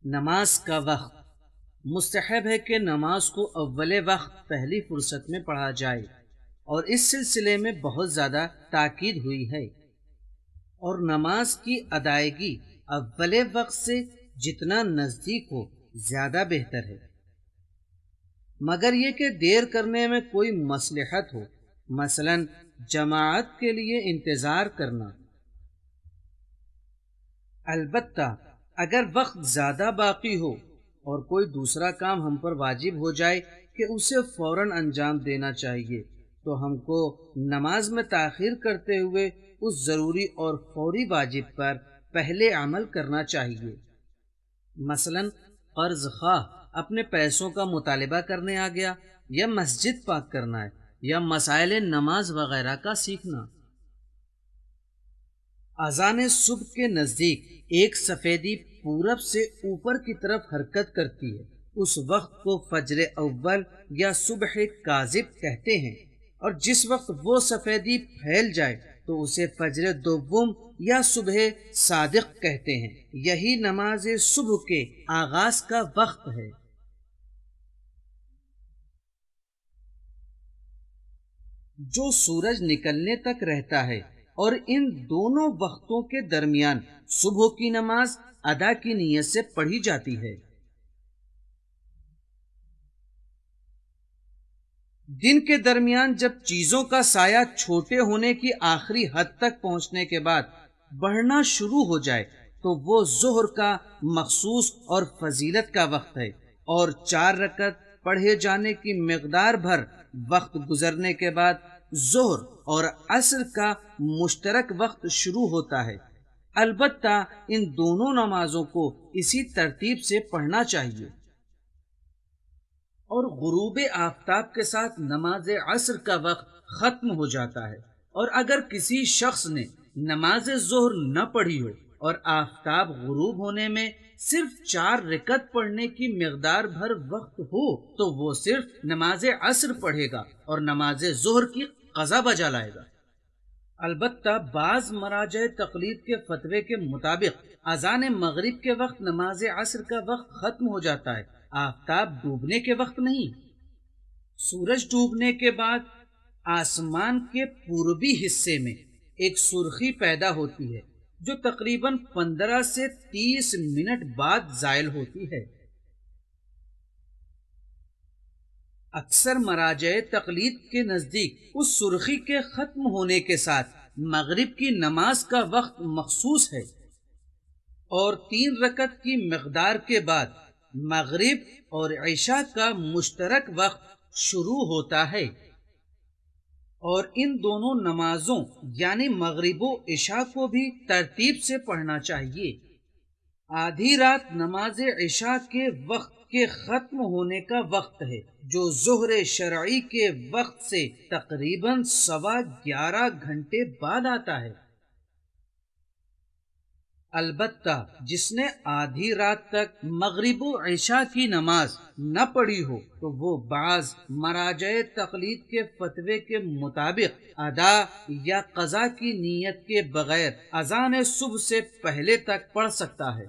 نماز کا وقت مستحب ہے کہ نماز کو اول وقت پہلی فرصت میں پڑھا جائے، اور اس سلسلے میں بہت زیادہ تاکید ہوئی ہے، اور نماز کی ادائیگی اول وقت سے جتنا نزدیک ہو زیادہ بہتر ہے، مگر یہ کہ دیر کرنے میں کوئی مصلحت ہو، مثلا جماعت کے لیے انتظار کرنا۔ البتہ اگر وقت زیادہ باقی ہو اور کوئی دوسرا کام ہم پر واجب ہو جائے کہ اسے فوراً انجام دینا چاہیے، تو ہم کو نماز میں تاخیر کرتے ہوئے اس ضروری اور فوری واجب پر پہلے عمل کرنا چاہیے۔ مثلا قرض خواہ اپنے پیسوں کا مطالبہ کرنے آ گیا، یا مسجد پاک کرنا ہے، یا مسائل نماز وغیرہ کا سیکھنا۔ اذان صبح کے نزدیک ایک سفیدی پورب سے اوپر کی طرف حرکت کرتی ہے، اس وقت کو فجر اول یا صبح کاذب کہتے ہیں، اور جس وقت وہ سفیدی پھیل جائے تو اسے فجر دوم یا صبح صادق کہتے ہیں۔ یہی نماز صبح کے آغاز کا وقت ہے۔ جو سورج نکلنے تک رہتا ہے اور ان دونوں وقتوں کے درمیان صبح کی نماز ادا کی نیت سے پڑھی جاتی ہے۔ دن کے درمیان جب چیزوں کا سایہ چھوٹے ہونے کی آخری حد تک پہنچنے کے بعد بڑھنا شروع ہو جائے تو وہ ظہر کا مخصوص اور فضیلت کا وقت ہے، اور 4 رکعت پڑھے جانے کی مقدار بھر وقت گزرنے کے بعد ظہر اور عصر کا مشترک وقت شروع ہوتا ہے۔ البتہ ان دونوں نمازوں کو اسی ترتیب سے پڑھنا چاہیے۔ اور غروب آفتاب کے ساتھ نماز عصر کا وقت ختم ہو جاتا ہے، اور اگر کسی شخص نے نماز ظہر نہ پڑھی ہو اور آفتاب غروب ہونے میں صرف 4 رکعت پڑھنے کی مقدار بھر وقت ہو تو وہ صرف نماز عصر پڑھے گا اور نماز ظہر کی قضا بجا لائے گا۔ البتہ بعض مراجع تقلید کے فتوے کے مطابق اذان مغرب کے وقت نماز عصر کا وقت ختم ہو جاتا ہے، آفتاب ڈوبنے کے وقت نہیں۔ سورج ڈوبنے کے بعد آسمان کے پوربی حصے میں ایک سرخی پیدا ہوتی ہے جو تقریباً 15 سے 30 منٹ بعد زائل ہوتی ہے۔ اکثر مراجع تقلید کے نزدیک اس سرخی کے ختم ہونے کے ساتھ مغرب کی نماز کا وقت مخصوص ہے، اور 3 رکعت کی مقدار کے بعد مغرب اور عشاء کا مشترک وقت شروع ہوتا ہے، اور ان دونوں نمازوں یعنی مغرب و عشاء کو بھی ترتیب سے پڑھنا چاہیے۔ آدھی رات نماز عشاء کے وقت کے ختم ہونے کا وقت ہے، جو ظہر شرعی کے وقت سے تقریباً 11.25 گھنٹے بعد آتا ہے۔ البتہ جس نے آدھی رات تک مغرب و عشاء کی نماز نہ پڑھی ہو تو وہ بعض مراجع تقلید کے فتوے کے مطابق ادا یا قضا کی نیت کے بغیر اذان صبح سے پہلے تک پڑھ سکتا ہے۔